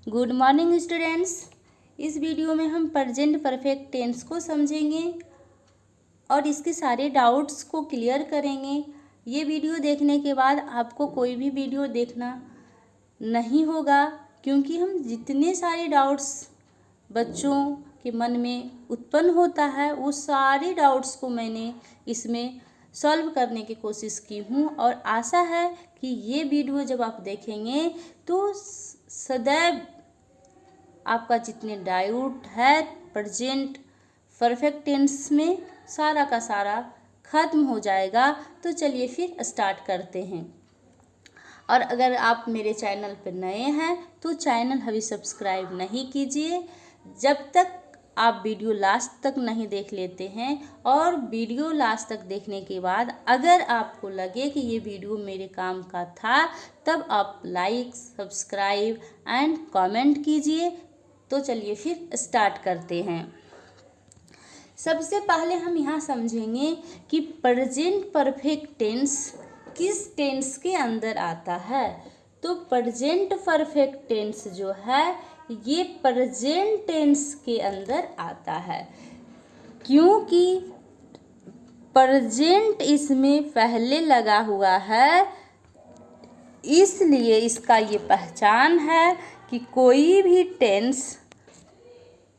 Good morning students. इस video में हम प्रेजेंट परफेक्ट टेंस को समझेंगे और इसके सारे डाउट्स को क्लियर करेंगे। ये वीडियो देखने के बाद आपको कोई भी वीडियो देखना नहीं होगा, क्योंकि हम जितने सारे डाउट्स बच्चों के मन में उत्पन्न होता है वो सारे डाउट्स को मैंने इसमें सॉल्व करने की कोशिश की हूँ। और आशा है कि ये वीडियो जब आप देखेंगे तो सदैव आपका जितने डाउट है प्रेजेंट परफेक्ट टेंस में सारा का सारा ख़त्म हो जाएगा। तो चलिए फिर स्टार्ट करते हैं। और अगर आप मेरे चैनल पर नए हैं तो चैनल अभी सब्सक्राइब नहीं कीजिए जब तक आप वीडियो लास्ट तक नहीं देख लेते हैं। और वीडियो लास्ट तक देखने के बाद अगर आपको लगे कि ये वीडियो मेरे काम का था, तब आप लाइक, सब्सक्राइब एंड कमेंट कीजिए। तो चलिए फिर स्टार्ट करते हैं। सबसे पहले हम यहाँ समझेंगे कि प्रेजेंट परफेक्ट टेंस किस टेंस के अंदर आता है। तो प्रेजेंट परफेक्ट टेंस जो है ये प्रेजेंट टेंस के अंदर आता है, क्योंकि प्रेजेंट इसमें पहले लगा हुआ है, इसलिए इसका ये पहचान है कि कोई भी टेंस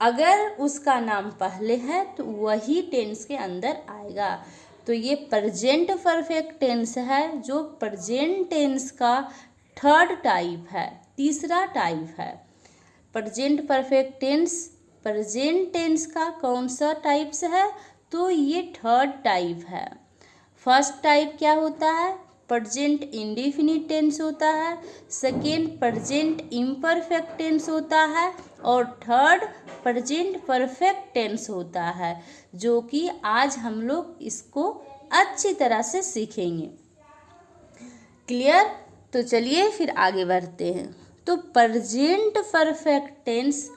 अगर उसका नाम पहले है तो वही टेंस के अंदर आएगा। तो ये प्रेजेंट परफेक्ट टेंस है जो प्रेजेंट टेंस का थर्ड टाइप है, तीसरा टाइप है। Present perfect tense present tense का कौन सा टाइप्स है? तो ये थर्ड टाइप है। फर्स्ट टाइप क्या होता है? प्रेजेंट इंडेफिनिट टेंस होता है। सेकेंड प्रेजेंट इम्परफेक्ट टेंस होता है और थर्ड प्रेजेंट परफेक्ट टेंस होता है, जो कि आज हम लोग इसको अच्छी तरह से सीखेंगे। क्लियर? तो चलिए फिर आगे बढ़ते हैं। तो प्रेजेंट परफेक्ट टेंस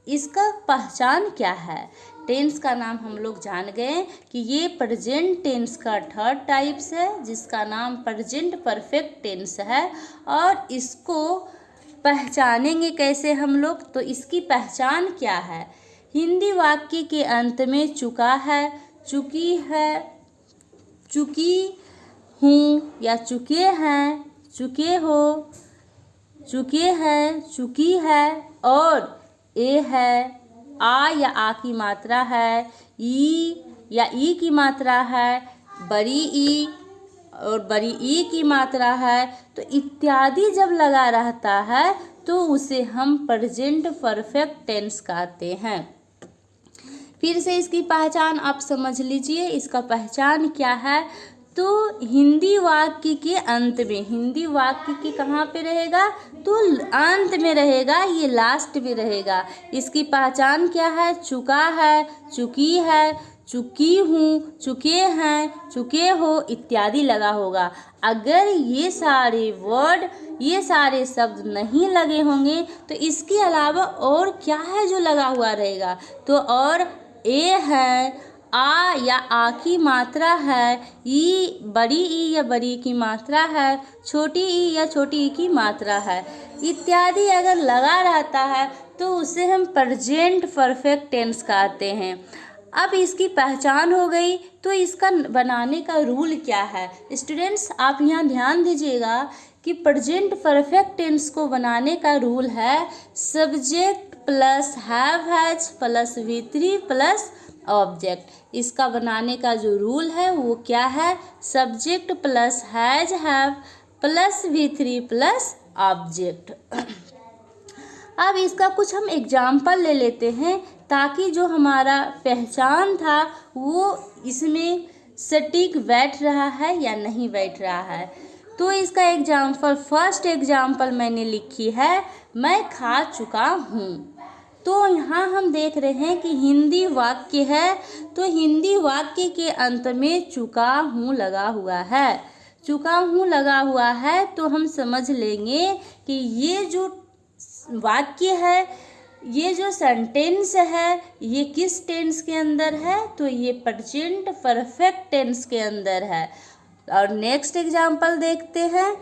इसका पहचान क्या है? टेंस का नाम हम लोग जान गए कि ये प्रेजेंट टेंस का थर्ड टाइप्स है, जिसका नाम प्रेजेंट परफेक्ट टेंस है। और इसको पहचानेंगे कैसे हम लोग? तो इसकी पहचान क्या है? हिंदी वाक्य के अंत में चुका है, चुकी है, चुकी हूँ या चुके हैं, चुके हो, चुके हैं, चुकी है और ए है, आ या आ की मात्रा है, ई या ई की मात्रा है, बड़ी ई और बड़ी ई की मात्रा है, तो इत्यादि जब लगा रहता है तो उसे हम प्रेजेंट परफेक्ट टेंस कहते हैं। फिर से इसकी पहचान आप समझ लीजिए। इसका पहचान क्या है? तो हिंदी वाक्य के अंत में, हिंदी वाक्य के कहाँ पे रहेगा? तो अंत में रहेगा, ये लास्ट में रहेगा। इसकी पहचान क्या है? चुका है, चुकी है, चुकी हूँ, चुके हैं, चुके हो इत्यादि लगा होगा। अगर ये सारे वर्ड, ये सारे शब्द नहीं लगे होंगे तो इसके अलावा और क्या है जो लगा हुआ रहेगा? तो और ए है, आ या आ की मात्रा है, ई बड़ी ई या बड़ी की मात्रा है, छोटी ई या छोटी ई की मात्रा है इत्यादि अगर लगा रहता है तो उसे हम प्रेजेंट परफेक्ट टेंस कहते हैं। अब इसकी पहचान हो गई, तो इसका बनाने का रूल क्या है? स्टूडेंट्स आप यहाँ ध्यान दीजिएगा कि प्रेजेंट परफेक्ट टेंस को बनाने का रूल है subject plus have has plus V3 plus object. इसका बनाने का जो रूल है वो क्या है? Subject plus has have plus V3 plus object. अब इसका कुछ हम एग्जाम्पल ले लेते हैं ताकि जो हमारा पहचान था वो इसमें सटीक बैठ रहा है या नहीं बैठ रहा है। तो इसका एग्जाम्पल, फर्स्ट एग्जाम्पल मैंने लिखी है, मैं खा चुका हूँ। तो यहाँ हम देख रहे हैं कि हिंदी वाक्य है, तो हिंदी वाक्य के अंत में चुका हूँ लगा हुआ है। चुका हूँ लगा हुआ है तो हम समझ लेंगे कि ये जो वाक्य है, ये जो सेंटेंस है, ये किस टेंस के अंदर है? तो ये प्रेजेंट परफेक्ट टेंस के अंदर है। और नेक्स्ट एग्जाम्पल देखते हैं।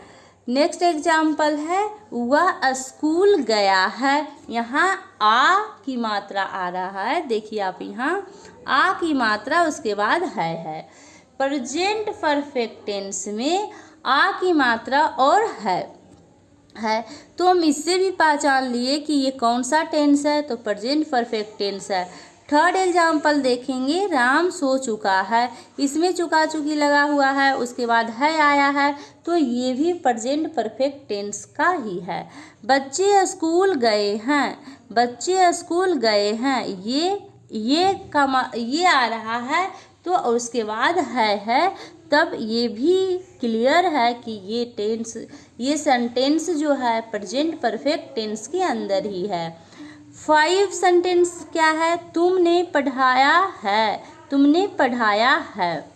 नेक्स्ट एग्जाम्पल है वह स्कूल गया है। यहाँ आ की मात्रा आ रहा है, देखिए आप यहाँ आ की मात्रा उसके बाद है। प्रेजेंट परफेक्ट टेंस में आ की मात्रा और है तो हम इससे भी पहचान लिए कि ये कौन सा टेंस है, तो प्रेजेंट परफेक्ट टेंस है। थर्ड एग्जाम्पल देखेंगे, राम सो चुका है, इसमें चुका चुकी लगा हुआ है, उसके बाद है आया है, तो ये भी प्रेजेंट परफेक्ट टेंस का ही है। बच्चे स्कूल गए हैं, बच्चे स्कूल गए हैं, ये आ रहा है तो उसके बाद है, तब ये भी क्लियर है कि ये सेंटेंस जो है प्रेजेंट परफेक्ट टेंस के अंदर ही है। 5 सेंटेंस क्या है, तुमने पढ़ाया है, तुमने पढ़ाया है,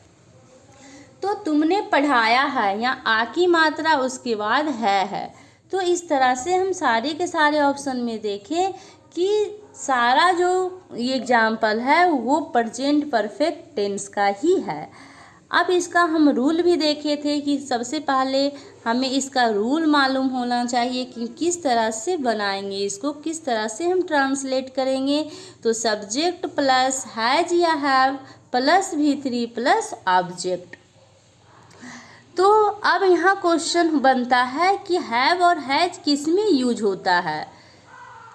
तो तुमने पढ़ाया है यहाँ आ की मात्रा उसके बाद है। तो इस तरह से हम सारे के सारे ऑप्शन में देखें कि सारा जो ये एग्जाम्पल है वो प्रेजेंट परफेक्ट टेंस का ही है। अब इसका हम रूल भी देखे थे कि सबसे पहले हमें इसका रूल मालूम होना चाहिए कि किस तरह से बनाएंगे इसको, किस तरह से हम ट्रांसलेट करेंगे। तो सब्जेक्ट प्लस हैज या have plus V3 plus object. तो अब यहाँ क्वेश्चन बनता है कि हैव और हैज किस में यूज होता है।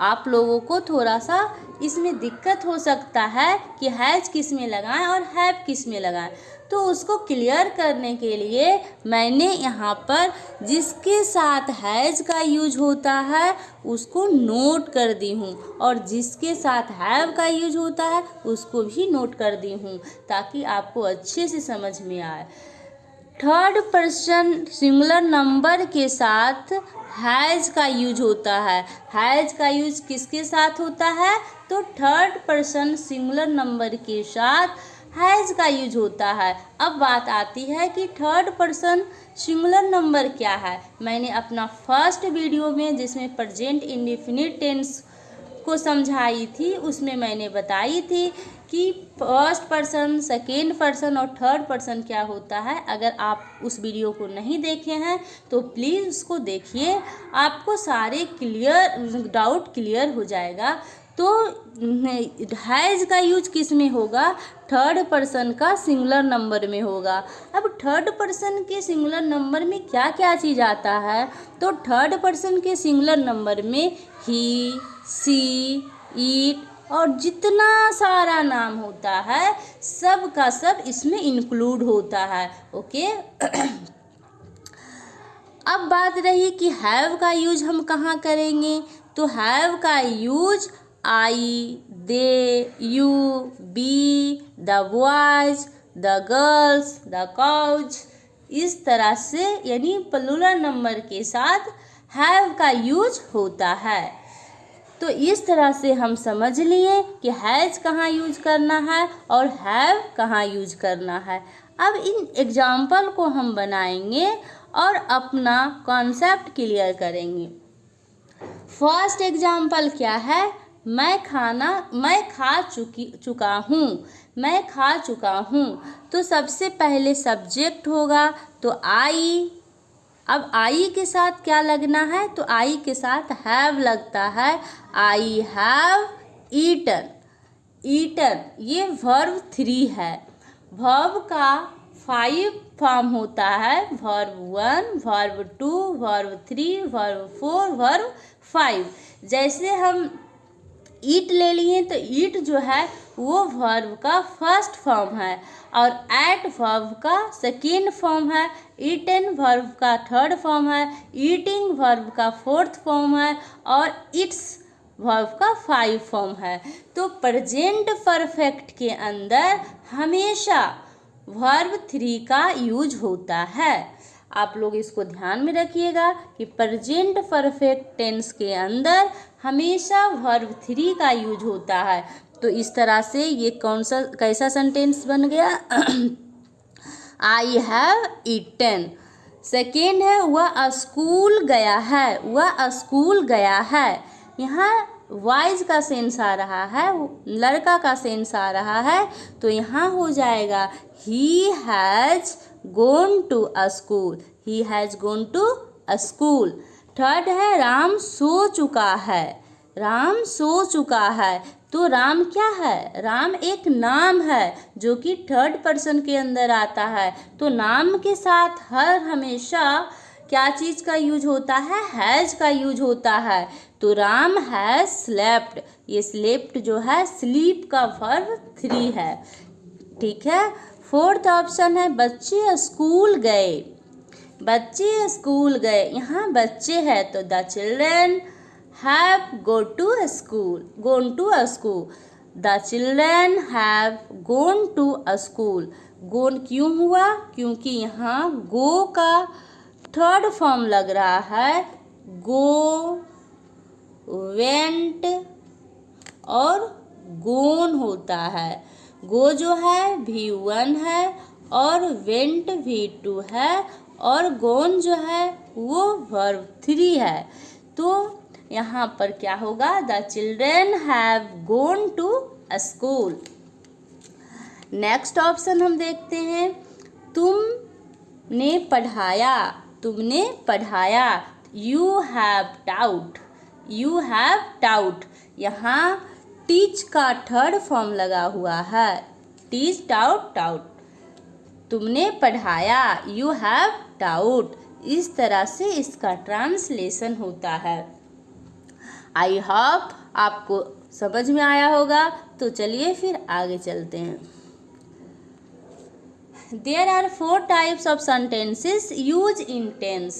आप लोगों को थोड़ा सा इसमें दिक्कत हो सकता है कि हैज किस में लगाएं और हैव किस में लगाएं, तो उसको क्लियर करने के लिए मैंने यहाँ पर जिसके साथ हैज का यूज होता है उसको नोट कर दी हूँ और जिसके साथ हैव का यूज होता है उसको भी नोट कर दी हूँ ताकि आपको अच्छे से समझ में आए। थर्ड पर्सन सिंगुलर नंबर के साथ हैज का यूज होता है। हैज का यूज किसके साथ होता है, तो थर्ड पर्सन सिंगुलर नंबर के साथ हैज का यूज होता है। अब बात आती है कि थर्ड पर्सन सिंगुलर नंबर क्या है। मैंने अपना फर्स्ट वीडियो में जिसमें प्रेजेंट इंडेफिनिट टेंस को समझाई थी उसमें मैंने बताई थी कि फर्स्ट पर्सन, सेकेंड पर्सन और थर्ड पर्सन क्या होता है। अगर आप उस वीडियो को नहीं देखे हैं तो प्लीज़ उसको देखिए, आपको सारे डाउट क्लियर हो जाएगा। तो हैज का यूज किस में होगा, थर्ड पर्सन का सिंगुलर नंबर में होगा। अब थर्ड पर्सन के सिंगुलर नंबर में क्या क्या चीज़ आता है, तो थर्ड पर्सन के सिंगुलर नंबर में ही, सी, इट और जितना सारा नाम होता है सब का सब इसमें इंक्लूड होता है। ओके अब बात रही कि हैव का यूज हम कहाँ करेंगे, तो हैव का use I, they, you, we, the boys, the girls, the cows, इस तरह से यानी प्लूरल नंबर के साथ हैव का यूज होता है। तो इस तरह से हम समझ लिए कि हैज कहाँ यूज करना है और हैव कहाँ यूज करना है। अब इन एग्जाम्पल को हम बनाएंगे और अपना कॉन्सेप्ट क्लियर करेंगे। फर्स्ट एग्जाम्पल क्या है, मैं खा चुका हूँ, मैं खा चुका हूँ। तो सबसे पहले सब्जेक्ट होगा तो आई। अब आई के साथ क्या लगना है, तो आई के साथ हैव लगता है। आई हैव ईटन, ईटन ये वर्ब 3 है। वर्ब का 5 फॉर्म होता है, verb 1, verb 2, verb 3, verb 4, verb 5। जैसे हम ईट ले लिए तो ईट जो है वो वर्ब का फर्स्ट फॉर्म है और एट वर्ब का सेकेंड फॉर्म है, ईटन वर्ब का थर्ड फॉर्म है, ईटिंग वर्ब का फोर्थ फॉर्म है और इट्स वर्ब का 5 फॉर्म है। तो प्रेजेंट परफेक्ट के अंदर हमेशा वर्ब 3 का यूज होता है। आप लोग इसको ध्यान में रखिएगा कि प्रेजेंट परफेक्ट टेंस के अंदर हमेशा वर्ब 3 का यूज होता है। तो इस तरह से ये कैसा सेंटेंस बन गया, आई हैव ईटन। सेकेंड है वह स्कूल गया है, वह स्कूल गया है। यहाँ वाइज का सेंस आ रहा है, लड़का का सेंस आ रहा है, तो यहाँ हो जाएगा he has gone to a school, he has gone to a school. Third है राम सो चुका है। राम सो चुका है। तो राम क्या है? राम एक नाम है जो कि थर्ड पर्सन के अंदर आता है। तो नाम के साथ हर हमेशा क्या चीज़ का यूज होता है? हैज का यूज होता है। तो राम हैज स्लेप्ट। ये स्लेप्ट जो है स्लीप का वर्ब 3 है। ठीक है। फोर्थ ऑप्शन है बच्चे स्कूल गए। बच्चे स्कूल गए। यहाँ बच्चे हैं तो the children have go to school, gone to a school. The children have gone to a school. Gone क्यों हुआ? क्योंकि यहाँ गो का थर्ड फॉर्म लग रहा है। गो, वेंट और गोन होता है। गो जो है V1 है और वेंट V2 है और गोन जो है वो वर्ब 3 है। तो यहाँ पर क्या होगा? The children have gone to a school. Next option हम देखते हैं, तुमने पढ़ाया। तुमने पढ़ाया। You have taught. You have taught. यहाँ टीच का थर्ड फॉर्म लगा हुआ है। Teach, taught, taught. तुमने पढ़ाया। You have taught. इस तरह से इसका ट्रांसलेशन होता है। आई होप आपको समझ में आया होगा। तो चलिए फिर आगे चलते हैं। There are 4 types of sentences used in tense.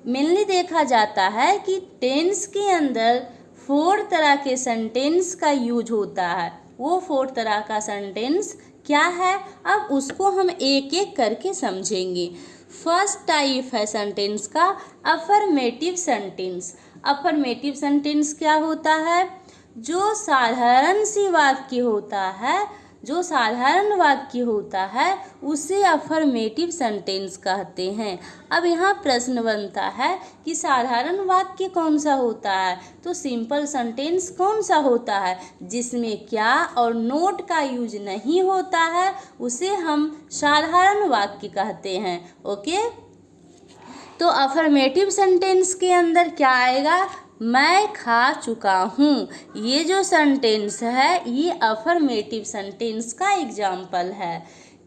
Mainly देखा जाता है कि टेंस के अंदर 4 तरह के सेंटेंस का यूज होता है। वो 4 तरह का सेंटेंस क्या है? अब उसको हम एक एक करके समझेंगे। फर्स्ट टाइप है सेंटेंस का अफर्मेटिव सेंटेंस। अफर्मेटिव सेंटेंस क्या होता है? जो साधारण सी वाक्य होता है, जो साधारण वाक्य होता है उसे अफर्मेटिव सेंटेंस कहते हैं। अब यहाँ प्रश्न बनता है कि साधारण वाक्य कौन सा होता है? तो सिंपल सेंटेंस कौन सा होता है? जिसमें क्या और नोट का यूज नहीं होता है उसे हम साधारण वाक्य कहते हैं। ओके। तो अफर्मेटिव सेंटेंस के अंदर क्या आएगा? मैं खा चुका हूँ। ये जो सेंटेंस है ये अफर्मेटिव सेंटेंस का एग्जाम्पल है।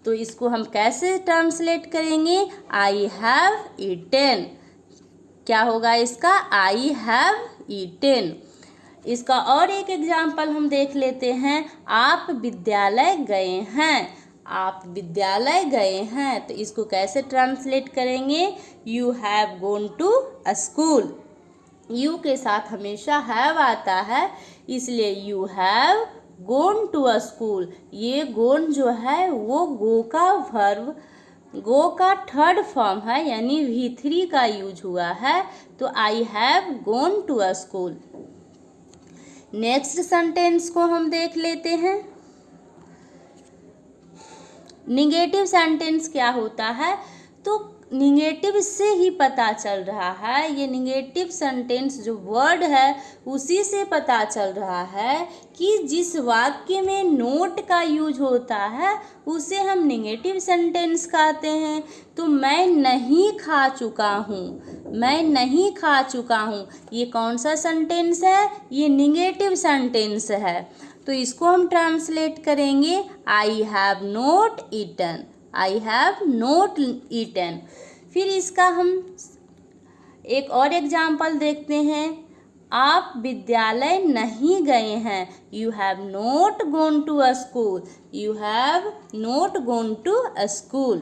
तो इसको हम कैसे ट्रांसलेट करेंगे? I have eaten. क्या होगा इसका? I have eaten. इसका और एक एग्जाम्पल हम देख लेते हैं। आप विद्यालय गए हैं। आप विद्यालय गए हैं। तो इसको कैसे ट्रांसलेट करेंगे? You have gone to a school. You के साथ हमेशा हैव आता है, इसलिए you have gone to a school. ये गोन जो है वो गो का वर्ब, गो का थर्ड फॉर्म है, यानी V3 का यूज हुआ है। तो I have gone to a school. Next sentence को हम देख लेते हैं। निगेटिव सेंटेंस क्या होता है? तो निगेटिव से ही पता चल रहा है, ये निगेटिव सेंटेंस जो वर्ड है उसी से पता चल रहा है कि जिस वाक्य में नोट का यूज होता है उसे हम निगेटिव सेंटेंस कहते हैं। तो मैं नहीं खा चुका हूँ। मैं नहीं खा चुका हूँ। ये कौन सा सेंटेंस है? ये निगेटिव सेंटेंस है। तो इसको हम ट्रांसलेट करेंगे I have not eaten. I have not eaten. फिर इसका हम एक और एग्जाम्पल देखते हैं। आप विद्यालय नहीं गए हैं। You have not gone to a school. You have not gone to a school.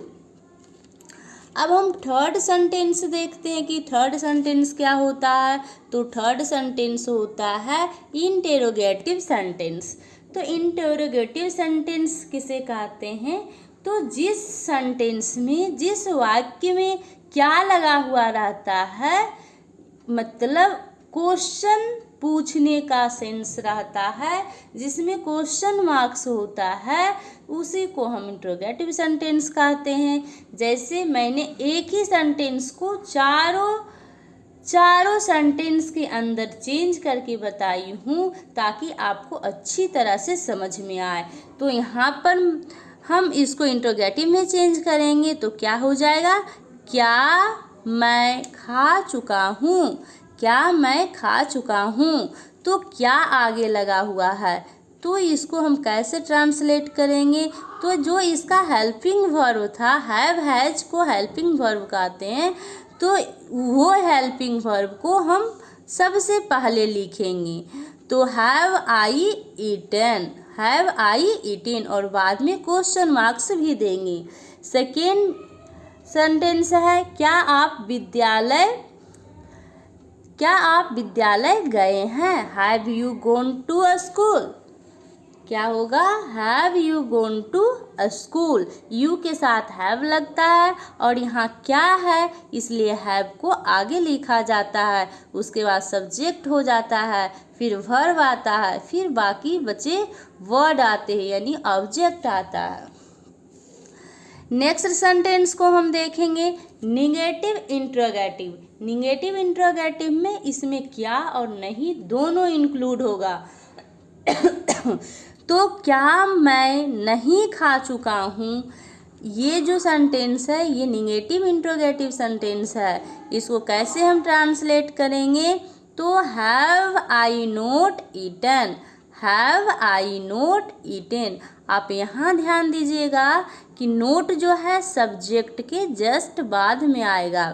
अब हम थर्ड सेंटेंस देखते हैं कि थर्ड सेंटेंस क्या होता है। तो थर्ड सेंटेंस होता है इंटेरोगेटिव सेंटेंस। तो इंटेरोगेटिव सेंटेंस किसे कहते हैं? तो जिस सेंटेंस में, जिस वाक्य में क्या लगा हुआ रहता है, मतलब क्वेश्चन पूछने का सेंस रहता है, जिसमें क्वेश्चन मार्क्स होता है, उसी को हम इंट्रोगेटिव सेंटेंस कहते हैं। जैसे मैंने एक ही सेंटेंस को चारों सेंटेंस के अंदर चेंज करके बताई हूँ ताकि आपको अच्छी तरह से समझ में आए। तो यहाँ पर हम इसको इंट्रोगेटिव में चेंज करेंगे तो क्या हो जाएगा? क्या मैं खा चुका हूँ। क्या मैं खा चुका हूँ? तो क्या आगे लगा हुआ है, तो इसको हम कैसे ट्रांसलेट करेंगे? तो जो इसका हेल्पिंग वर्ब था, हैव हैज को हेल्पिंग वर्ब कहते हैं, तो वो हेल्पिंग वर्ब को हम सबसे पहले लिखेंगे। तो have I eaten, have I eaten, और बाद में क्वेश्चन मार्क्स भी देंगे। सेकेंड सेंटेंस है, क्या आप विद्यालय गए हैं? Have you gone to a school? क्या होगा? Have you gone to a school. You के साथ हैव लगता है और यहाँ क्या है, इसलिए हैव को आगे लिखा जाता है, उसके बाद सब्जेक्ट हो जाता है, फिर वर्ब आता है, फिर बाकी बचे वर्ड आते हैं, यानी ऑब्जेक्ट आता है। नेक्स्ट सेंटेंस को हम देखेंगे, निगेटिव इंट्रोगेटिव। निगेटिव इंट्रोगेटिव में इसमें क्या और नहीं दोनों इंक्लूड होगा। तो क्या मैं नहीं खा चुका हूँ, ये जो सेंटेंस है ये निगेटिव इंट्रोगेटिव सेंटेंस है। इसको कैसे हम ट्रांसलेट करेंगे? तो have I not eaten, have I not eaten. आप यहाँ ध्यान दीजिएगा कि नोट जो है सब्जेक्ट के जस्ट बाद में आएगा,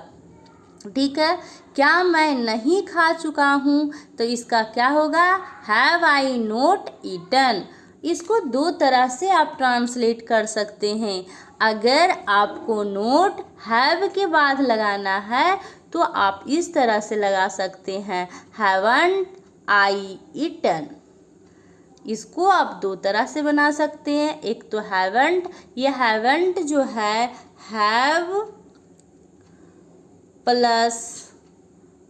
ठीक है। क्या मैं नहीं खा चुका हूँ, तो इसका क्या होगा? Have I not eaten. इसको दो तरह से आप ट्रांसलेट कर सकते हैं। अगर आपको नोट हैव के बाद लगाना है तो आप इस तरह से लगा सकते हैं, हैवंट आई ईटन। इसको आप दो तरह से बना सकते हैं। एक तो हैवंट, ये हैवंट जो है हैव प्लस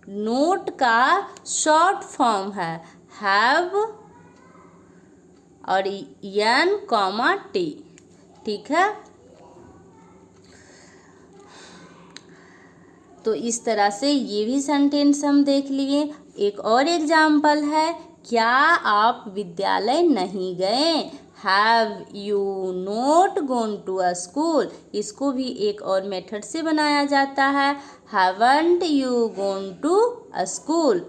नोट का शॉर्ट फॉर्म है, हैव और एन कॉमा टी, ठीक है। तो इस तरह से ये भी सेंटेंस हम देख लिए। एक और एग्जाम्पल है, क्या आप विद्यालय नहीं गए? Have you not gone to a school. इसको भी एक और मेथड से बनाया जाता है, haven't you gone to a school.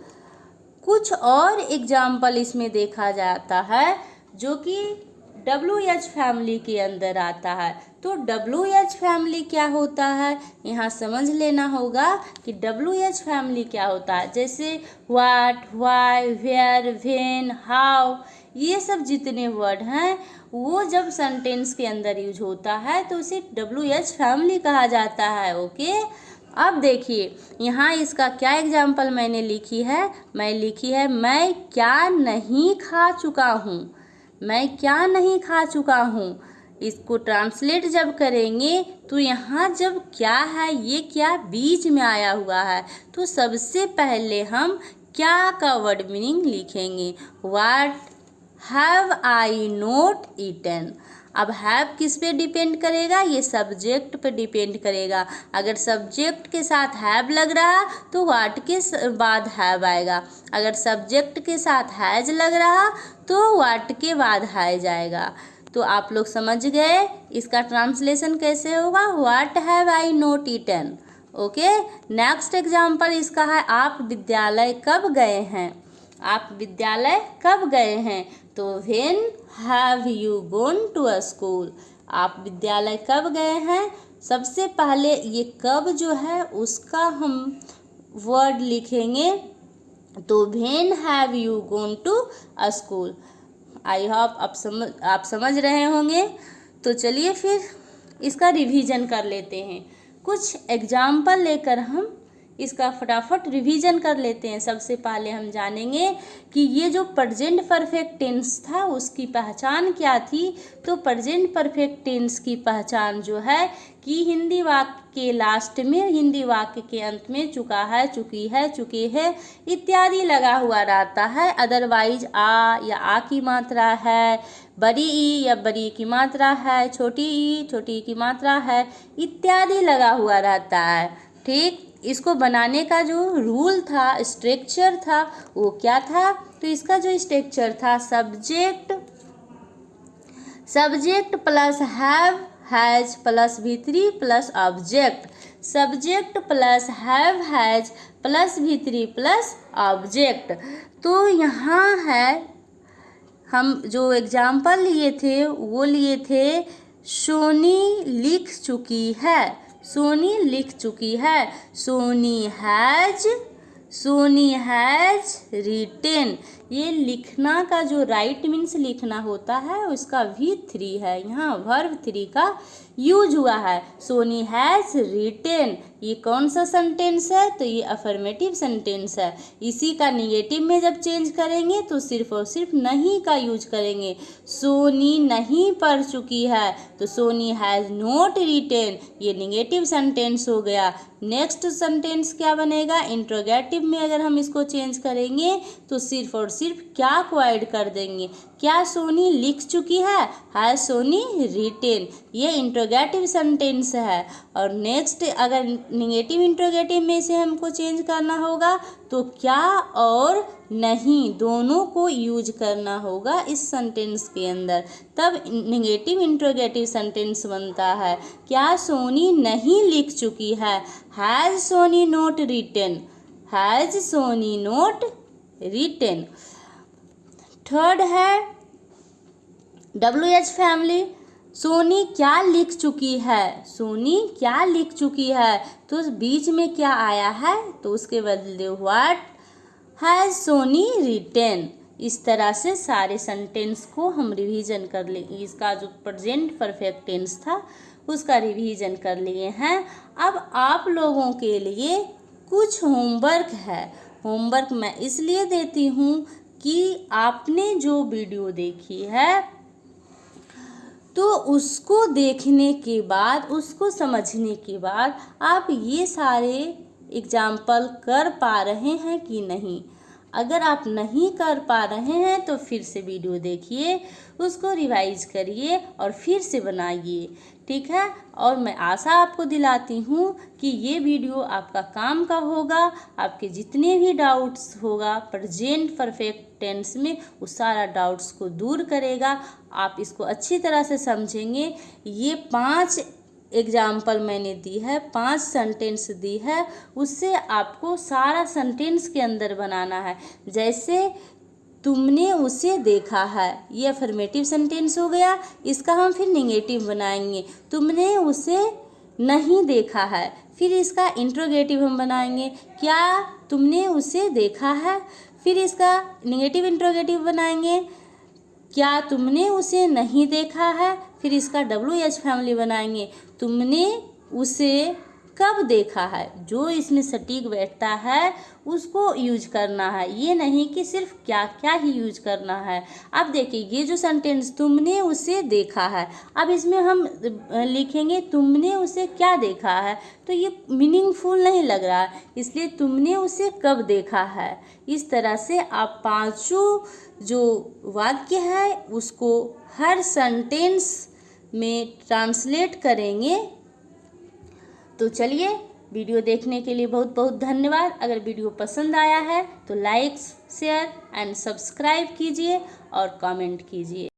कुछ और एग्जाम्पल इसमें देखा जाता है जो कि WH फैमिली के अंदर आता है। तो WH फैमिली क्या होता है, यहाँ समझ लेना होगा कि WH फैमिली क्या होता है। जैसे what, why, where, when, how, ये सब जितने वर्ड हैं वो जब सेंटेंस के अंदर यूज होता है तो उसे WH फैमिली कहा जाता है। ओके, अब देखिए यहाँ इसका क्या एग्जाम्पल मैंने लिखी है। मैं क्या नहीं खा चुका हूँ। मैं क्या नहीं खा चुका हूँ। इसको ट्रांसलेट जब करेंगे तो यहाँ जब क्या है, ये क्या बीच में आया हुआ है, तो सबसे पहले हम क्या का वर्ड मीनिंग लिखेंगे, what have I not eaten. अब हैव किस पे डिपेंड करेगा? ये सब्जेक्ट पे डिपेंड करेगा। अगर सब्जेक्ट के साथ हैव लग रहा तो व्हाट के बाद हैव आएगा। अगर सब्जेक्ट के साथ हैज लग रहा तो व्हाट के बाद हैज आएगा। तो आप लोग समझ गए इसका ट्रांसलेशन कैसे होगा, what have I not eaten. Okay, next example इसका है, आप विद्यालय कब गए हैं? आप विद्यालय कब गए हैं? तो when have you gone to a school. आप विद्यालय कब गए हैं? सबसे पहले ये कब जो है उसका हम वर्ड लिखेंगे, तो when have you gone to a school. I hope आप समझ रहे होंगे। तो चलिए फिर इसका रिवीजन कर लेते हैं। कुछ एग्जाम्पल लेकर हम इसका फटाफट रिवीजन कर लेते हैं। सबसे पहले हम जानेंगे कि ये जो प्रेजेंट परफेक्ट टेंस था उसकी पहचान क्या थी। तो प्रेजेंट परफेक्ट टेंस की पहचान जो है कि हिंदी वाक्य के लास्ट में, हिंदी वाक्य के अंत में चुका है, चुकी है, चुके हैं इत्यादि लगा हुआ रहता है। अदरवाइज आ या आ की मात्रा है, बड़ी ई या बड़ी की मात्रा है, छोटी ई छोटी की मात्रा है इत्यादि लगा हुआ रहता है। ठीक, इसको बनाने का जो रूल था, स्ट्रक्चर था, वो क्या था? तो इसका जो स्ट्रक्चर था, subject plus have, has plus V3 plus object, subject plus have has plus V3 plus object. तो यहाँ है, हम जो एग्जाम्पल लिए थे वो लिए थे सोनी लिख चुकी है, सोनी लिख चुकी है, सोनी हैज रिटेन। ये लिखना का जो राइट मीन्स लिखना होता है उसका V3 है, यहाँ वर्ब 3 का यूज हुआ है। सोनी हैज रिटेन, ये कौन सा सेंटेंस है? तो ये अफर्मेटिव सेंटेंस है। इसी का निगेटिव में जब चेंज करेंगे तो सिर्फ और सिर्फ नहीं का यूज करेंगे। सोनी नहीं पढ़ चुकी है तो सोनी हैज नॉट रिटेन, ये निगेटिव सेंटेंस हो गया। नेक्स्ट सेंटेंस क्या बनेगा? इंट्रोगेटिव में अगर हम इसको चेंज करेंगे तो सिर्फ और सिर्फ क्या को ऐड कर देंगे। क्या सोनी लिख चुकी है? हैज सोनी रिटेन, ये इंट्रोगेटिव सेंटेंस है। और नेक्स्ट अगर निगेटिव इंट्रोगेटिव में से हमको चेंज करना होगा तो क्या और नहीं दोनों को यूज करना होगा इस सेंटेंस के अंदर, तब निगेटिव इंट्रोगेटिव सेंटेंस बनता है। क्या सोनी नहीं लिख चुकी है? Has Soni not written, has Soni not written. Third है WH फैमिली, सोनी क्या लिख चुकी है, सोनी क्या लिख चुकी है, तो बीच में क्या आया है तो उसके बदले व्हाट हैज सोनी रिटेन। इस तरह से सारे सेंटेंस को हम रिवीजन कर लेंगे। इसका जो प्रेजेंट परफेक्ट टेंस था उसका रिवीजन कर लिए हैं। अब आप लोगों के लिए कुछ होमवर्क है। होमवर्क मैं इसलिए देती हूँ कि आपने जो वीडियो देखी है तो उसको देखने के बाद, उसको समझने के बाद आप ये सारे एग्जाम्पल कर पा रहे हैं कि नहीं। अगर आप नहीं कर पा रहे हैं तो फिर से वीडियो देखिए, उसको रिवाइज करिए और फिर से बनाइए, ठीक है। और मैं आशा आपको दिलाती हूँ कि ये वीडियो आपका काम का होगा। आपके जितने भी डाउट्स होगा प्रेजेंट परफेक्ट टेंस में उस सारा डाउट्स को दूर करेगा। आप इसको अच्छी तरह से समझेंगे। ये 5 एग्जाम्पल मैंने दी है, 5 सेंटेंस दी है, उससे आपको सारा सेंटेंस के अंदर बनाना है। जैसे तुमने उसे देखा है, ये अफर्मेटिव सेंटेंस हो गया। इसका हम फिर नेगेटिव बनाएंगे। तुमने उसे नहीं देखा है, फिर इसका इंट्रोगेटिव हम बनाएंगे। क्या तुमने उसे देखा है, फिर इसका नेगेटिव इंट्रोगेटिव बनाएंगे। क्या तुमने उसे नहीं देखा है, फिर इसका WH फैमिली बनाएंगे। तुमने उसे कब देखा है, जो इसमें सटीक बैठता है उसको यूज करना है, ये नहीं कि सिर्फ क्या क्या ही यूज करना है। अब देखिए ये जो सेंटेंस तुमने उसे देखा है, अब इसमें हम लिखेंगे तुमने उसे क्या देखा है, तो ये मीनिंगफुल नहीं लग रहा है, इसलिए तुमने उसे कब देखा है। इस तरह से आप 5 जो वाक्य है उसको हर सेंटेंस में ट्रांसलेट करेंगे। तो चलिए, वीडियो देखने के लिए बहुत बहुत धन्यवाद। अगर वीडियो पसंद आया है तो लाइक, शेयर एंड सब्सक्राइब कीजिए और कमेंट कीजिए।